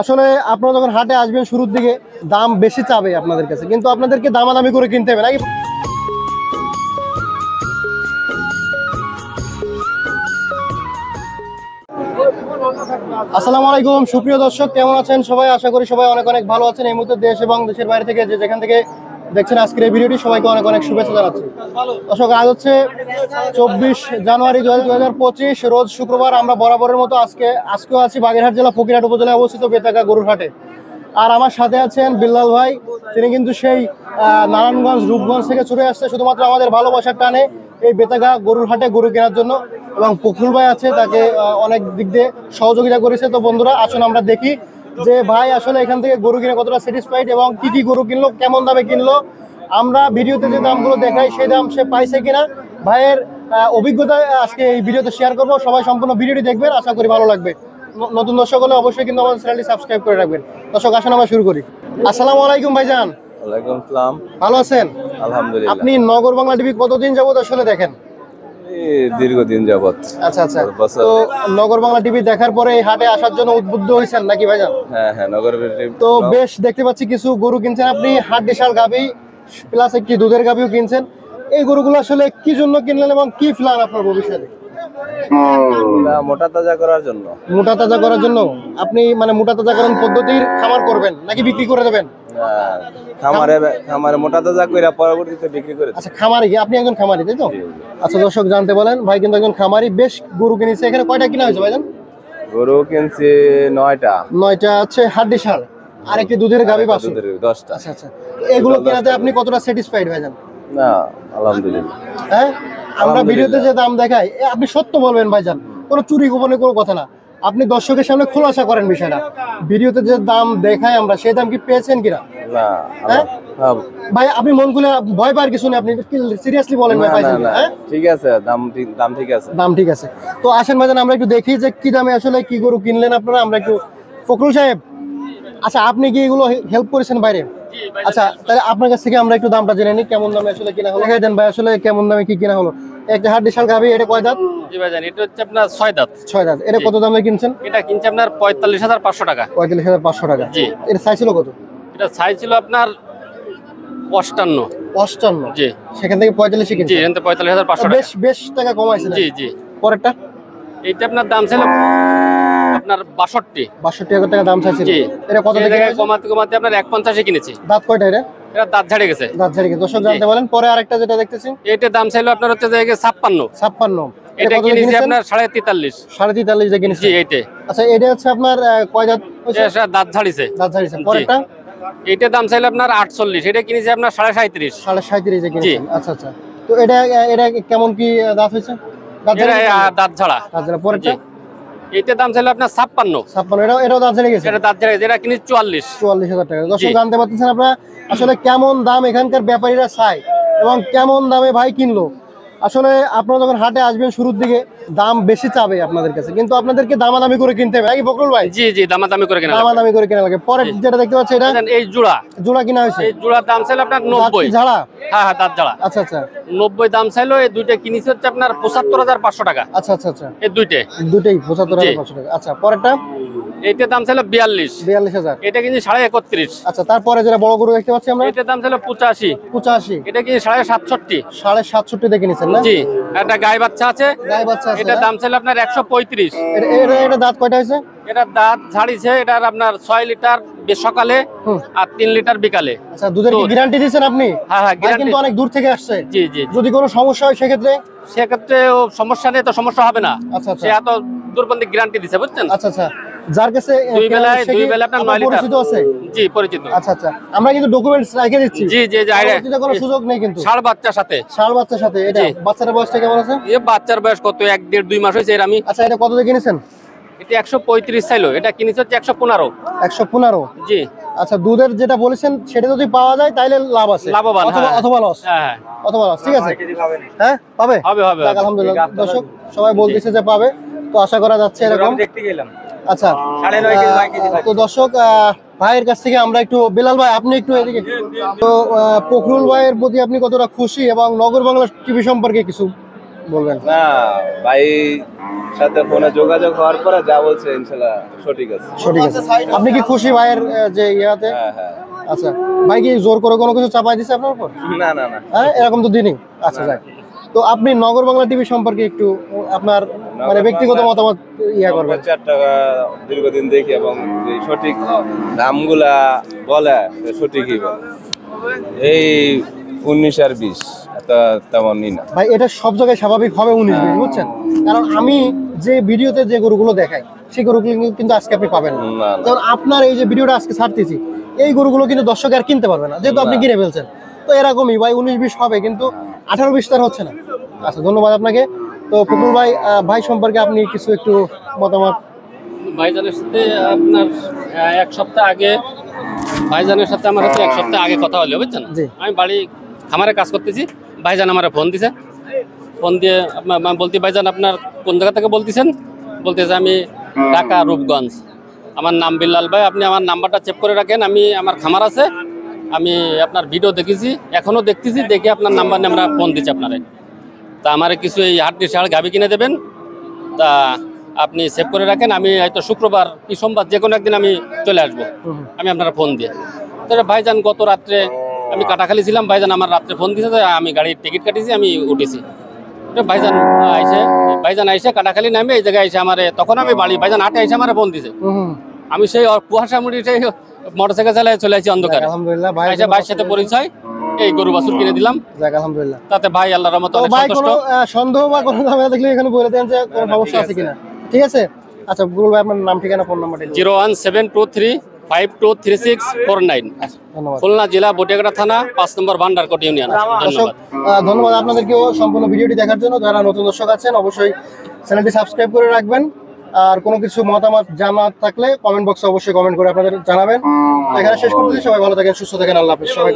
আসলে আপনারা যখন হাটে আসবেন শুরুর দিকে দাম বেশি চাবে আপনাদের কাছে, কিন্তু আপনাদেরকে দামাদামি করে কিনতে হবে নাকি। আসসালামু আলাইকুম সুপ্রিয় দর্শক, কেমন আছেন সবাই? আশা করি সবাই অনেক অনেক ভালো আছেন। এই মুহূর্তে দেশ এবং দেশের বাইরে থেকে যেখান থেকে দেখছেন আজকের এই ভিডিওটি, সবাইকে অনেক অনেক শুভেচ্ছা জানাচ্ছি। দর্শক, আজ হচ্ছে 24 জানুয়ারি 2025, রোজ শুক্রবার। আমরা বরাবরের মতো আজকেও আছি বাগেরহাট জেলা ফকিরহাট উপজেলায় অবস্থিত বেতাগা গরুর হাটে। আর আমার সাথে আছেন বিল্লাল ভাই, তিনি কিন্তু সেই নারায়ণগঞ্জ রূপগঞ্জ থেকে ছুটে আসছে শুধুমাত্র আমাদের ভালোবাসার টানে এই বেতাগা গরুর হাটে গরু কেনার জন্য। এবং ফখরুল ভাই আছে, তাকে অনেক দিক দিয়ে সহযোগিতা করেছে। তো বন্ধুরা, আসুন আমরা দেখি যে ভাই আসলে এখান থেকে গরু কিনে কতটা স্যাটিসফাইড এবং কি কি গরু কিনলো, কেমন দামে কিনলো। আমরা ভিডিওতে যে দামগুলো দেখাই সেই দাম সে পাইছে কিনা, ভাইয়ের অভিজ্ঞতা আজকে এই ভিডিওতে শেয়ার করবো। সবাই সম্পূর্ণ ভিডিওটি দেখবেন, আশা করি ভালো লাগবে। নতুন দর্শক হলে অবশ্যই কিন্তু আমাদের চ্যানেলটি সাবস্ক্রাইব করে রাখবেন। দর্শক, আসুন আমরা শুরু করি। আসসালামু আলাইকুম ভাইজান। ওয়ালাইকুম আসসালাম। ভালো আছেন? আলহামদুলিল্লাহ। আপনি নগর বাংলা টিভি কতদিন যাবত আসলে দেখেন? দীর্ঘদিন যাবত। আচ্ছা আচ্ছা, তো নগর বাংলা টিভি দেখার পরে এই হাটে আসার জন্য উদ্বুদ্ধ হয়েছেন নাকি ভাইজান? হ্যাঁ হ্যাঁ, নগর তো বেশ দেখতে পাচ্ছি কিছু গরু কিনছেন আপনি, হাট দেশাল গাভী প্লাস একটি দুধের গাভীও কিনছেন। এই গরুগুলো আসলে কি জন্য কিনলেন এবং কি প্ল্যান আপনার ভবিষ্যতে? মোটা তাজা করার জন্য। মোটা তাজা করার জন্য? আপনি মানে মোটা তাজাকরণ পদ্ধতির খামার করবেন নাকি বিক্রি করে দেবেন? খামারে মোটা তাজা করে পরবর্তীতে বিক্রি করে। আচ্ছা, খামারি, আপনি একজন খামারি তাই তো? আচ্ছা দর্শক, জানতে বলেন ভাই কিন্তু একজন খামারি। বেশ গরু কিনেছে। এখানে কয়টা কিনা হয়েছে ভাইজান? গরু কিনছি 9টা। 9টা হচ্ছে হাড্ডি সার আর একটি দুধের গাভী বাছুর। 10টা। আচ্ছা আচ্ছা, এগুলো কেনাতে আপনি কতটা স্যাটিসফাইড ভাইজান? না, আলহামদুলিল্লাহ। হ্যাঁ, আমরা ভিডিওতে যে দাম দেখাই আপনি সত্য বলবেন ভাইজান, কোনো চুরি গোপনে কোনো কথা না। আপনি দর্শকের সামনে খোলাসা করেন বিষয়টা। ভিডিওতে যে দাম দেখাই আমরা, সেই দাম কি পেয়েছেন কিনা? না ভাই, আপনি মন খুলে, ভয় পাওয়ার কিছু নেই, আপনি সিরিয়াসলি বলেন ভাই, পাইছেন কিনা? হ্যাঁ ঠিক আছে, দাম ঠিক আছে। দাম ঠিক আছে। তো আসেন ভাইজান, আমরা একটু দেখি যে কি দামে আসলে কি গরু কিনলেন আপনারা। আমরা একটু, ফখরুল সাহেব, আচ্ছা আপনি কি এগুলো হেল্প করেছেন বাইরে? আচ্ছা, তাহলে আপনার কাছ থেকে আমরা একটু দামটা জেনে নিই, কেমন দামে আসলে কিনা হলো। দেন ভাই, আসলে কেমন দামে কি কিনা হলো? একটা হাড্ডি শাল গাভী, এটা কয় দাঁত? জি ভাইজান, এটা হচ্ছে আপনার 6 দাঁত। 6 দাঁত। এটা কত দামে কিনছেন? এটা কিনছে আপনার 45,500 টাকা। 45,500 টাকা। জি। এটা সাইজ ছিল কত? এটা সাইজ ছিল আপনার 58। 55? জি। সেখান থেকে 45 কিনছেন? জি, এখানে 45,500 টাকা। বেশ বেশ টাকা কমাইছেন। জি জি। পরেরটা? এইটা আপনার দাম ছিল আপনার 62। 62,000 টাকা দাম চাইছিল। জি। এটা কত এই টাকা জায়গায় কমাতে কমাতে আপনার 150 এ কিনেছি। দাঁত কয়টা এটা? এটা দাঁত ঝাড়ে গেছে। দাঁত ঝাড়ে গেছে। দর্শক জানতে বলেন। পরে আরেকটা যেটা দেখতেছি, এইটার দাম ছিল আপনার হচ্ছে যে 56। 56? এটা কিনেছি আপনার 43.5। 43.5 দিয়ে কিনেছেন? জি, এইটা। আচ্ছা, এটা হচ্ছে আপনার কয় দাঁত হইছে? এটা দাঁত ঝাড়িছে। দাঁত ঝাড়িছে। পরেরটা? এইটার দাম ছিল আপনার 48। এটা কিনেছি আপনার 37.5। 37.5 দিয়ে কিনেছেন? আচ্ছা আচ্ছা। তো এটা এটা কেমন কি দাঁত হইছে? দাঁত ঝাড়া? দাঁত ঝাড়া। দাঁত ঝাড়া। পরেরটা? এইটার দাম ছিল আপনার 56। 56? এটাও দাঁত ঝাড়ে গেছে? এটা দাঁত ঝাড়া গেছে। এটা কিনেছি 44। 44,000 টাকা। দর্শক জানতে পারতেছেন আপনারা আসলে কেমন দাম এখানকার ব্যাপারীরা চায় এবং কেমন দামে ভাই কিনলো। আসলে আপনারা যখন হাটে আসবেন শুরুর দিকে দাম বেশি চাবে আপনাদের কাছে, কিন্তু আপনাদেরকে দামাদামি করে কিনতে হবে নাকি ফখরুল ভাই? জি জি, দামাদামি করে কেনা। দামাদামি করে কেনা লাগে। পরে যেটা দেখতে পাচ্ছি, এটা এই জোড়া জোড়া কিনা হয়েছে? এই জোড়ার দাম ছিল আপনার 90। ঝাড়া? হ্যাঁ হ্যাঁ, দাঁত ঝাড়া। আচ্ছা আচ্ছা। 90 দাম ছিল। এই দুইটা কিনেছি হচ্ছে আপনার 75,500 টাকা। আচ্ছা আচ্ছা আচ্ছা। এই দুইটাই 75,500 টাকা। আচ্ছা, পরেরটা? এইটার দাম ছিল 42। 42,000? এটা কিনেছি 31.5। আচ্ছা, তারপরে যেটা বড় গরু দেখতে পাচ্ছি আমরা, এটার দাম ছিল 85। 85? এটা কিনেছি 67.5। 67.5 দিয়ে কিনেছেন না? জি। একটা গাই বাচ্চা আছে। গাই বাচ্চা আছে? এটার দাম ছিল আপনার 135। এটা দাঁত কয়টা হয়েছে? এটা দাঁত ঝাড়িছে। এটার আপনার 6 লিটার সকালে আর 3 লিটার বিকালে। আচ্ছা, দুধের কি গ্যারান্টি দিয়েছেন আপনি? হ্যাঁ হ্যাঁ, ভাই কিন্তু অনেক দূর থেকে আসছে। জি জি। যদি কোনো সমস্যা হয় সেক্ষেত্রে? সেক্ষেত্রে সমস্যা নেই, তো সমস্যা হবে না। আচ্ছা আচ্ছা। সে এত দূরবন্দি গ্যারান্টি দিছে, বুঝছেন? আচ্ছা আচ্ছা। যার কাছে দুই বেলায় আপনার 9 লিটার পরিচিত আছে? জি, পরিচিত। আচ্ছা আচ্ছা, আমরা কিন্তু ডকুমেন্টস রেখে দিচ্ছি। জি জি জি। পরবর্তীতে কোনো সুযোগ নেই কিন্তু? ষাঁড় বাচ্চার সাথে। ষাঁড় বাচ্চার সাথে? এটা জি। বাচ্চার বয়সটা কেমন আছে? এই বাচ্চার বয়স কত? 1 1.5 2 মাস হয়েছে এর। আমি আচ্ছা, এটা কত দিয়ে কিনেছেন? এটা 135 চাইলো। এটা কিনেছে হচ্ছে 115। 115? জি। আচ্ছা, দুধের যেটা বলেছেন সেটা যদি পাওয়া যায় তাহলে লাভ আছে, লাভবান, হ্যাঁ। অথবা লস? হ্যাঁ অথবা লস। ঠিক আছে। হ্যাঁ, পাবে? হবে হবে। যাক, আলহামদুলিল্লাহ। দর্শক সবাই বলতেছে যে পাবে, তো আশা করা যাচ্ছে এরকম। দেখতে গেলাম। আচ্ছা, 9.5 কেজি। তো দর্শক ভাইয়ের কাছ থেকে আমরা একটু, বেলাল ভাই আপনি একটু এদিকে। তো ফখরুল ভাইয়ের প্রতি আপনি কতটা খুশি এবং নগর বাংলা টিভি সম্পর্কে কিছু বলবেন? না ভাই সাথে ফোনে যোগাযোগ হওয়ার পরে যা বলছে ইনশাল্লাহ সঠিক আছে। সঠিক আছে। আপনি কি খুশি ভাইয়ের যে ইয়াতে? হ্যাঁ হ্যাঁ। আচ্ছা, ভাই কি জোর করে কোনো কিছু চাপাই দিছে আপনার উপর? না না না। হ্যাঁ, এরকম তো দিনই। আচ্ছা যাক, তো আপনি নগর বাংলা টিভি সম্পর্কে একটু আপনার মানে ব্যক্তিগত মতামত ইয়া করবেন। 4 টাকা দীর্ঘদিন দেখি এবং যে সঠিক দামগুলা বলে সঠিকই বলে। এই 19 আর 20 তেমনই না ভাই এটা সব জায়গায় স্বাভাবিক হবে 19-20, বুঝছেন? কারণ আমি যে ভিডিওতে যে গরুগুলো দেখাই সেই গরুগুলো কিন্তু আজকে আপনি পাবেন না। না, না। কারণ আপনার এই যে ভিডিওটা আজকে ছাড়তেছি এই গরুগুলো কিন্তু দর্শক আর কিনতে পারবে না, যেহেতু আপনি না। কিনে ফেলছেন। তো এরকমই ভাই 19-20 হবে, কিন্তু 18-20 তার হচ্ছে না। আচ্ছা, ধন্যবাদ আপনাকে। তো ফখরুল ভাই, ভাই সম্পর্কে আপনি কিছু একটু মতামত। ভাইজানের সাথে আপনার এক সপ্তাহ আগে ভাইজানের সাথে আমার হচ্ছে এক সপ্তাহ আগে কথা হলো, বুঝছেন? জি। আমি বাড়ি খামারে কাজ করতেছি, ভাইজান আমার ফোন দিছে। ফোন দিয়ে আপনার বলতে, ভাইজান আপনার কোন জায়গা থেকে বলতেছেন? বলতেছে আমি ঢাকা রূপগঞ্জ। আমার নাম বিল্লাল ভাই, আপনি আমার নাম্বারটা চেক করে রাখেন, আমি আমার খামার আছে, আমি আপনার ভিডিও দেখেছি, এখনও দেখতেছি, দেখে আপনার নাম্বার নিয়ে আমরা ফোন দিচ্ছি আপনারে। তা আমার কিছু এই হাড্ডি শাল গাভি কিনে দেবেন, তা আপনি সেভ করে রাখেন, আমি হয়তো শুক্রবার কি সোমবার যে কোনো একদিন আমি চলে আসবো, আমি আপনারা ফোন দিয়ে। তাহলে ভাইজান গত রাত্রে আমি কাটাখালি ছিলাম, ভাইজান আমার রাত্রে ফোন দিয়েছে, আমি গাড়ির টিকিট কাটিয়েছি, আমি উঠেছি। তো ভাইজান আইসে কাটাখালি নামে এই জায়গায় এসে আমার, তখন আমি বাড়ি, ভাইজান হাটে এসে আমার ফোন দিছে। আমি সেই কুয়াশা মুড়ি সেই মোটরসাইকেল চালায় চলে আসছি অন্ধকারে। আলহামদুলিল্লাহ ভাই, আইসা ভাইয়ের সাথে পরিচয়, এই গরু বাছুর কিনে দিলাম। যাক আলহামদুলিল্লাহ। তাতে ভাই আল্লাহর রহমতে তো অনেক ভাই সন্তুষ্ট। কোনো সন্দেহ বা কোনো ঝামেলা দেখলে এখানে বলে দেন যে কোনো সমস্যা আছে কিনা, ঠিক আছে? আচ্ছা গুরুল ভাই, আপনার নাম ঠিকানা ফোন নাম্বারটা 01723523649। ধন্যবাদ। খুলনা জেলা বটিয়াঘাটা থানা 5 নম্বর ভান্ডারকোট ইউনিয়ন। দর্শক, ধন্যবাদ। ধন্যবাদ আপনাদেরকেও সম্পূর্ণ ভিডিওটি দেখার জন্য। যারা নতুন দর্শক আছেন অবশ্যই চ্যানেলটি সাবস্ক্রাইব করে রাখবেন, আর কোনো কিছু মতামত জানার থাকলে কমেন্ট বক্সে অবশ্যই কমেন্ট করে আপনাদের জানাবেন। তো এখানে শেষ করতেছি, সবাই ভালো থাকেন, সুস্থ থাকেন, আল্লাহ হাফেজ সবাইকে।